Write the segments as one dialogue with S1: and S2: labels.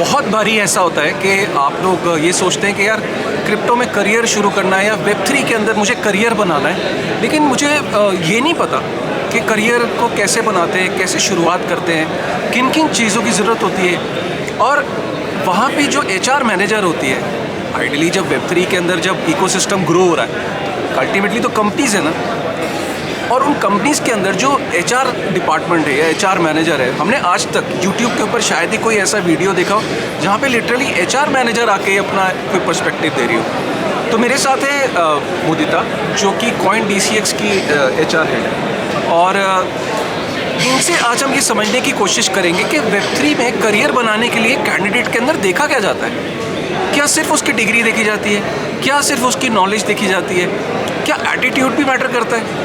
S1: बहुत बारी ऐसा होता है कि आप लोग ये सोचते हैं कि यार क्रिप्टो में करियर शुरू करना है या वेब3 के अंदर मुझे करियर बनाना है, लेकिन मुझे ये नहीं पता कि करियर को कैसे बनाते हैं, कैसे शुरुआत करते हैं, किन किन चीज़ों की ज़रूरत होती है। और वहाँ पे जो HR मैनेजर होती है, आइडियली जब वेब3 के अंदर जब इकोसिस्टम ग्रो हो रहा है, अल्टीमेटली तो कंपनीज़ है ना, और उन कंपनीज़ के अंदर जो HR डिपार्टमेंट है या HR मैनेजर है, हमने आज तक YouTube के ऊपर शायद ही कोई ऐसा वीडियो देखा हो जहाँ पे लिटरली HR मैनेजर आके अपना कोई पर्सपेक्टिव दे रही हो। तो मेरे साथ है मुदिता, जो कि CoinDCX की HR हेड है, और इनसे आज हम ये समझने की कोशिश करेंगे कि वेब3 में करियर बनाने के लिए कैंडिडेट के अंदर देखा क्या जाता है। क्या सिर्फ उसकी डिग्री देखी जाती है? क्या सिर्फ उसकी नॉलेज देखी जाती है? क्या एटीट्यूड भी मैटर करता है?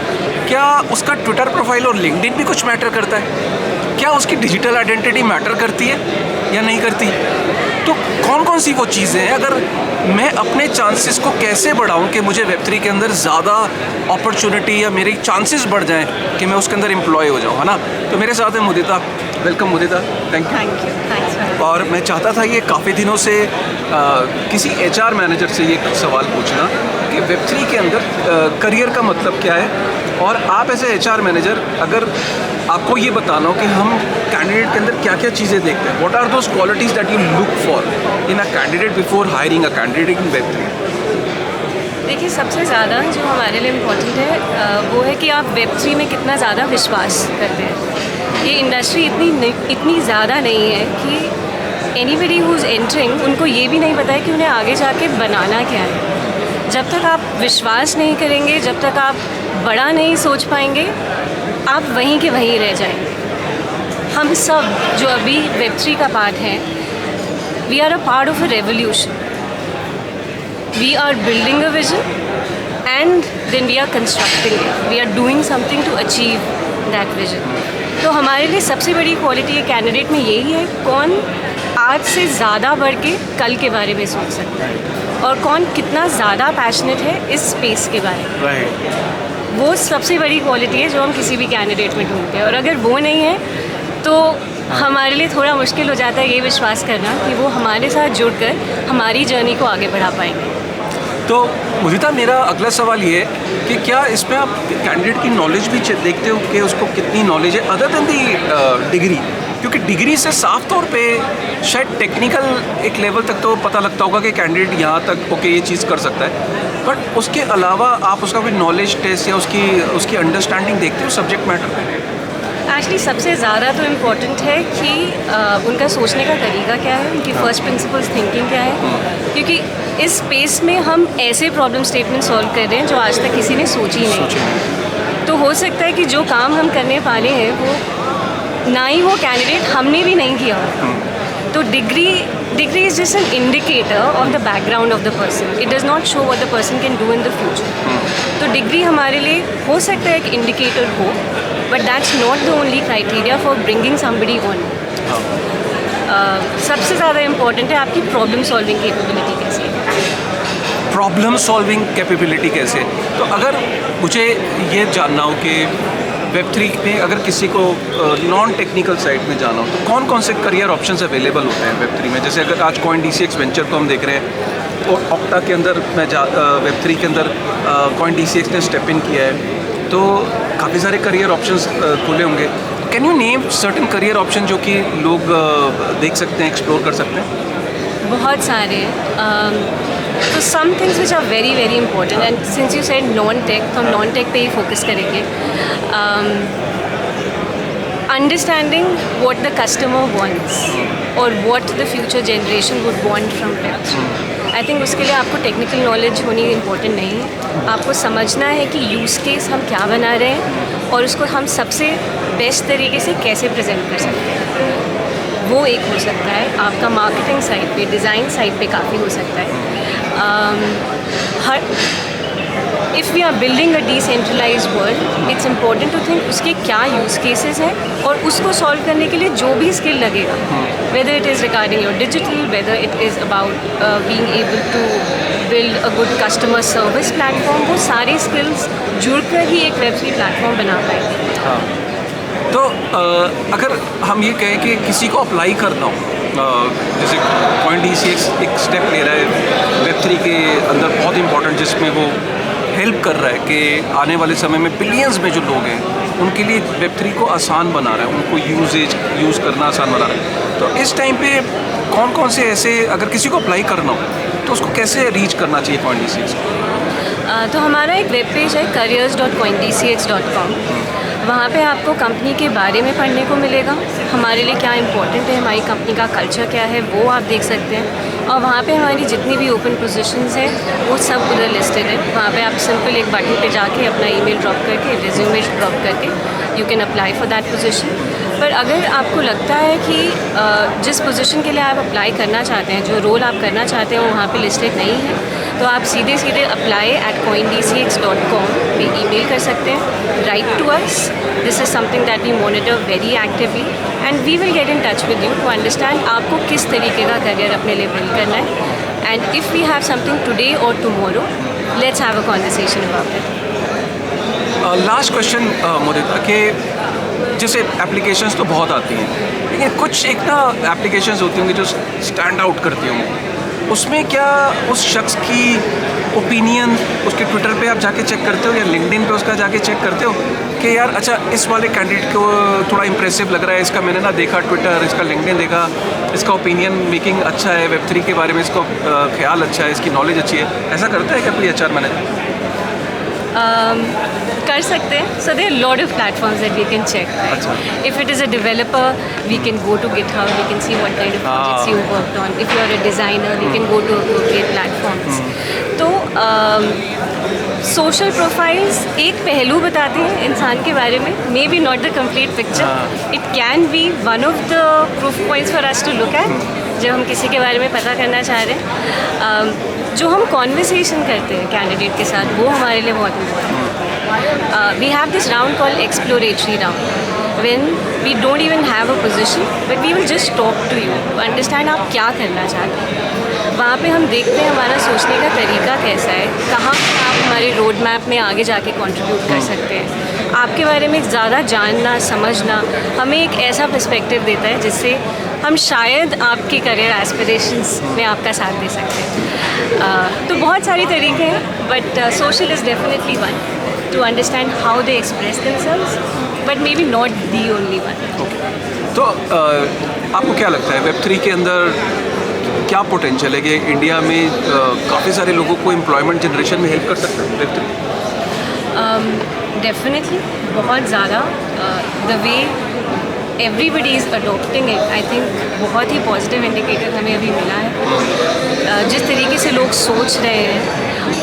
S1: क्या उसका ट्विटर प्रोफाइल और लिंक्डइन भी कुछ मैटर करता है? क्या उसकी डिजिटल आइडेंटिटी मैटर करती है या नहीं करती? तो कौन कौन सी वो चीज़ें हैं, अगर मैं अपने चांसेस को कैसे बढ़ाऊं कि मुझे वेब3 के अंदर ज़्यादा अपॉर्चुनिटी या मेरे चांसेस बढ़ जाएं कि मैं उसके अंदर एम्प्लॉय हो जाऊं, है ना। तो मेरे साथ है Mudita. Welcome Mudita, thank you. और मैं चाहता था ये काफ़ी दिनों से किसी HR मैनेजर से ये सवाल पूछना कि वेब3 के अंदर करियर का मतलब क्या है, और आप ऐसे HR मैनेजर अगर आपको ये बताना हो कि हम कैंडिडेट के अंदर क्या क्या चीज़ें देखते हैं, what are those qualities that you look for in a candidate before hiring a candidate in वेब3?
S2: देखिए, सबसे ज़्यादा जो हमारे लिए इम्पोर्टेंट है वो है कि आप वेब3 में कितना ज़्यादा विश्वास करते हैं। ये इंडस्ट्री इतनी ज़्यादा नहीं है कि एनीबडी हु इज़ एंटरिंग, उनको ये भी नहीं पता है कि उन्हें आगे जाके बनाना क्या है। जब तक आप विश्वास नहीं करेंगे, जब तक आप बड़ा नहीं सोच पाएंगे, आप वहीं के वहीं रह जाएंगे। हम सब जो अभी वेब3 का पार्ट हैं, we are a part of a revolution. We are building a vision and then we are constructing it. We are doing something to achieve that vision. तो हमारे लिए सबसे बड़ी क्वालिटी कैंडिडेट में यही है, कौन आज से ज़्यादा बढ़ के कल के बारे में सोच सकता है और कौन कितना ज़्यादा पैशनेट है इस स्पेस के बारे में।
S1: Right.
S2: वो सबसे बड़ी क्वालिटी है जो हम किसी भी कैंडिडेट में ढूंढते हैं, और अगर वो नहीं है तो हमारे लिए थोड़ा मुश्किल हो जाता है ये विश्वास करना कि वो हमारे साथ जुड़कर हमारी जर्नी को आगे बढ़ा पाएंगे।
S1: तो मुदिता, मेरा अगला सवाल ये है कि क्या इसमें आप कैंडिडेट की नॉलेज भी देखते हो कि उसको कितनी नॉलेज है अदर देन दी डिग्री? क्योंकि डिग्री से साफ तौर पे शायद टेक्निकल एक लेवल तक तो पता लगता होगा कि कैंडिडेट यहाँ तक ओके ये चीज़ कर सकता है, बट उसके अलावा आप उसका कोई नॉलेज टेस्ट या उसकी अंडरस्टैंडिंग देखते हो सब्जेक्ट मैटर?
S2: एक्चुअली सबसे ज़्यादा तो इम्पॉर्टेंट है कि उनका सोचने का तरीका क्या है, उनकी फर्स्ट प्रिंसिपल्स थिंकिंग क्या है, क्योंकि इस स्पेस में हम ऐसे प्रॉब्लम स्टेटमेंट सॉल्व कर रहे हैं जो आज तक किसी ने सोची नहीं। तो हो सकता है कि जो काम हम करने वाले हैं वो ना ही वो कैंडिडेट हमने भी नहीं किया हो। तो degree is just an indicator of the background of the person. It does not show what the person can do in the future. तो डिग्री हमारे लिए हो सकता है एक इंडिकेटर हो, but that's not the only criteria for bringing somebody on. सबसे ज़्यादा इम्पॉर्टेंट है आपकी प्रॉब्लम सॉल्विंग कैपेबिलिटी कैसी है।
S1: प्रॉब्लम सॉल्विंग कैपेबिलिटी कैसे? तो अगर मुझे ये जानना हो कि वेब3 में अगर किसी को नॉन टेक्निकल साइड में जाना हो तो कौन कौन से करियर ऑप्शंस अवेलेबल होते हैं वेब3 में? जैसे अगर आज CoinDCX वेंचर को हम देख रहे हैं, और ऑक्टा के अंदर वेब3 के अंदर CoinDCX ने स्टेप इन किया है, तो काफ़ी सारे करियर ऑप्शंस खुले होंगे। Can you name certain career option जो कि लोग देख सकते हैं, एक्सप्लोर कर सकते हैं?
S2: बहुत सारे। तो some things which are very very important, and since you said non tech, तो हम नॉन टेक पे ही फोकस करेंगे। Understanding what the customer wants और what the future generation would want from web. I think उसके लिए आपको technical knowledge होनी इम्पोर्टेंट नहीं है। आपको समझना है कि यूज़ केस हम क्या बना रहे हैं और उसको हम सबसे बेस्ट तरीके से कैसे प्रेजेंट कर सकते हैं। वो एक हो सकता है। आपका मार्केटिंग साइड पे, डिज़ाइन साइड पे काफ़ी हो सकता है। If we are building a decentralised world, it's important to think उसके क्या यूज़ केसेस हैं और उसको सॉल्व करने के लिए जो भी स्किल लगेगा, whether it is regarding your digital, whether it is about being able to build a good customer service platform, वो सारी स्किल्स जुड़कर ही एक वेब3 प्लेटफॉर्म बना पाएंगे।
S1: हाँ, तो अगर हम ये कहें कि किसी को अप्लाई करना हो जैसे Coin.DCX एक स्टेप ले रहा है Web3 के अंदर बहुत इंपॉर्टेंट, जिसमें वो हेल्प कर रहा है कि आने वाले समय में बिलियंस में जो लोग हैं उनके लिए Web3 को आसान बना रहा है, उनको यूज़ करना आसान बना रहा है। तो इस टाइम पे कौन कौन से ऐसे, अगर किसी को अप्लाई करना हो तो उसको कैसे रीच करना चाहिए Coin.DCX को?
S2: तो हमारा एक वेब पेज है careers.coindcx.com। वहाँ पे आपको कंपनी के बारे में पढ़ने को मिलेगा, हमारे लिए क्या इंपॉर्टेंट है, हमारी कंपनी का कल्चर क्या है वो आप देख सकते हैं। और वहाँ पे हमारी जितनी भी ओपन पोजीशंस हैं वो सब उधर लिस्टेड है। वहाँ पे आप सिंपल एक बटन पे जाके अपना ईमेल ड्रॉप करके, रिज्यूमे ड्रॉप करके you can apply for that position. पर अगर आपको लगता है कि जिस पोजीशन के लिए आप अप्लाई करना चाहते हैं, जो रोल आप करना चाहते हैं वो वहाँ पे लिस्टेड नहीं है, तो आप सीधे apply@coindcx.com पे ईमेल कर सकते हैं। Write to us, this is something that we monitor very actively and we will get in touch with you to understand आपको किस तरीके का करियर अपने लिए बिल्ड करना है। And if we have something today और tomorrow, let's have a conversation about it.
S1: Last question Mudita, कि जैसे एप्लीकेशंस तो बहुत आती हैं, लेकिन कुछ एक ना एप्लीकेशंस होती होंगी जो स्टैंड आउट करती होंगी, उसमें क्या उस शख्स की ओपिनियन उसके ट्विटर पे आप जाके चेक करते हो या लिंक्डइन पे उसका जाके चेक करते हो कि यार अच्छा इस वाले कैंडिडेट को थोड़ा इंप्रेसिव लग रहा है, इसका मैंने ना देखा ट्विटर, इसका लिंक्डइन देखा, इसका ओपिनियन मेकिंग अच्छा है, Web3 के बारे में इसको ख्याल अच्छा है, इसकी नॉलेज अच्छी है, ऐसा करता है क्या कोई HR मैनेजर?
S2: कर सकते हैं। So there lot of platforms that we can check. If it is a developer, we can go to GitHub, we can see what kind of projects you worked on. If you are a designer, we can go to appropriate platforms. तो social profiles एक पहलू बताते हैं इंसान के बारे में, may be not the complete picture. It can be one of the proof points for us to look at जब हम किसी के बारे में पता करना चाह रहे हैं। जो हम कॉन्वर्सेशन करते हैं कैंडिडेट के साथ, वो हमारे लिए बहुत इम्पोर्टेंट है। We have this round called exploratory round, when we don't even have a position but we will just talk to you, understand आप क्या करना चाहते हैं। वहाँ पे हम देखते हैं हमारा सोचने का तरीका कैसा है, कहाँ आप हमारे रोड मैप में आगे जाके कंट्रीब्यूट कर सकते हैं। आपके बारे में ज़्यादा जानना समझना हमें एक ऐसा पर्सपेक्टिव देता है जिससे हम शायद आपके करियर एस्पिरेशंस में आपका साथ दे सकते हैं। तो बहुत सारे तरीके हैं, but social is definitely one two understand how they express themselves, but may be not the only one.
S1: तो आपको क्या लगता है Web3 के अंदर क्या पोटेंशियल है कि इंडिया में काफ़ी सारे लोगों को एम्प्लॉयमेंट जनरेशन में हेल्प कर सकता है Web3?
S2: डेफिनेटली बहुत ज़्यादा। The way everybody is adopting it, I think बहुत ही पॉजिटिव इंडिकेटर हमें अभी मिला है। जिस तरीके से लोग सोच रहे हैं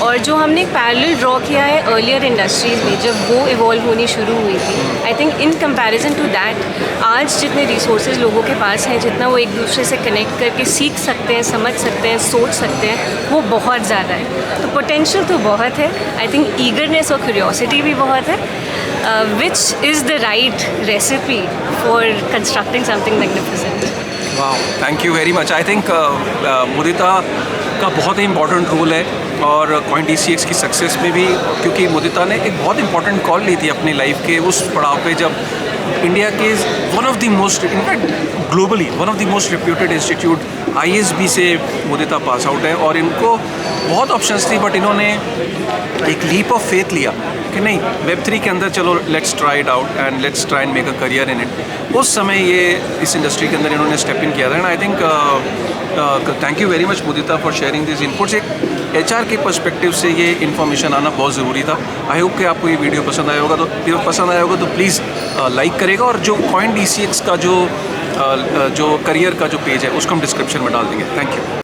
S2: और जो हमने एक पैरेलल ड्रॉ किया है अर्लियर इंडस्ट्रीज़ में जब वो इवॉल्व होनी शुरू हुई थी, I think in comparison to that आज जितने रिसोर्सेज लोगों के पास हैं, जितना वो एक दूसरे से कनेक्ट करके सीख सकते हैं, समझ सकते हैं, सोच सकते हैं, वो बहुत ज़्यादा है। तो पोटेंशियल तो बहुत है। आई थिंक ईगरनेस और क्यूरियोसिटी भी बहुत है, which is the right recipe for constructing something magnificent.
S1: वाह, thank you very much. I think Mudita का बहुत ही इंपॉर्टेंट रोल है और Coin.DCX की सक्सेस में भी, क्योंकि मुदिता ने एक बहुत इंपॉर्टेंट कॉल ली थी अपनी लाइफ के उस पड़ाव पे जब इंडिया के one of the most, in fact globally one of the most reputed institute ISB से मुदिता पास आउट है और इनको बहुत ऑप्शंस थी, बट इन्होंने एक लीप ऑफ फेथ लिया कि नहीं, Web3 के अंदर चलो let's try it out and let's try and make a career in it. उस समय ये इस इंडस्ट्री के अंदर इन्होंने स्टेप इन किया था and I think thank you very much Mudita for sharing this inputs. एक HR के पर्सपेक्टिव से ये इन्फॉर्मेशन आना बहुत ज़रूरी था। आई होप कि आपको ये वीडियो पसंद आया होगा तो प्लीज़ लाइक करेगा और जो Coin.DCX का जो करियर का जो पेज है उसको हम डिस्क्रिप्शन में डाल देंगे। Thank you.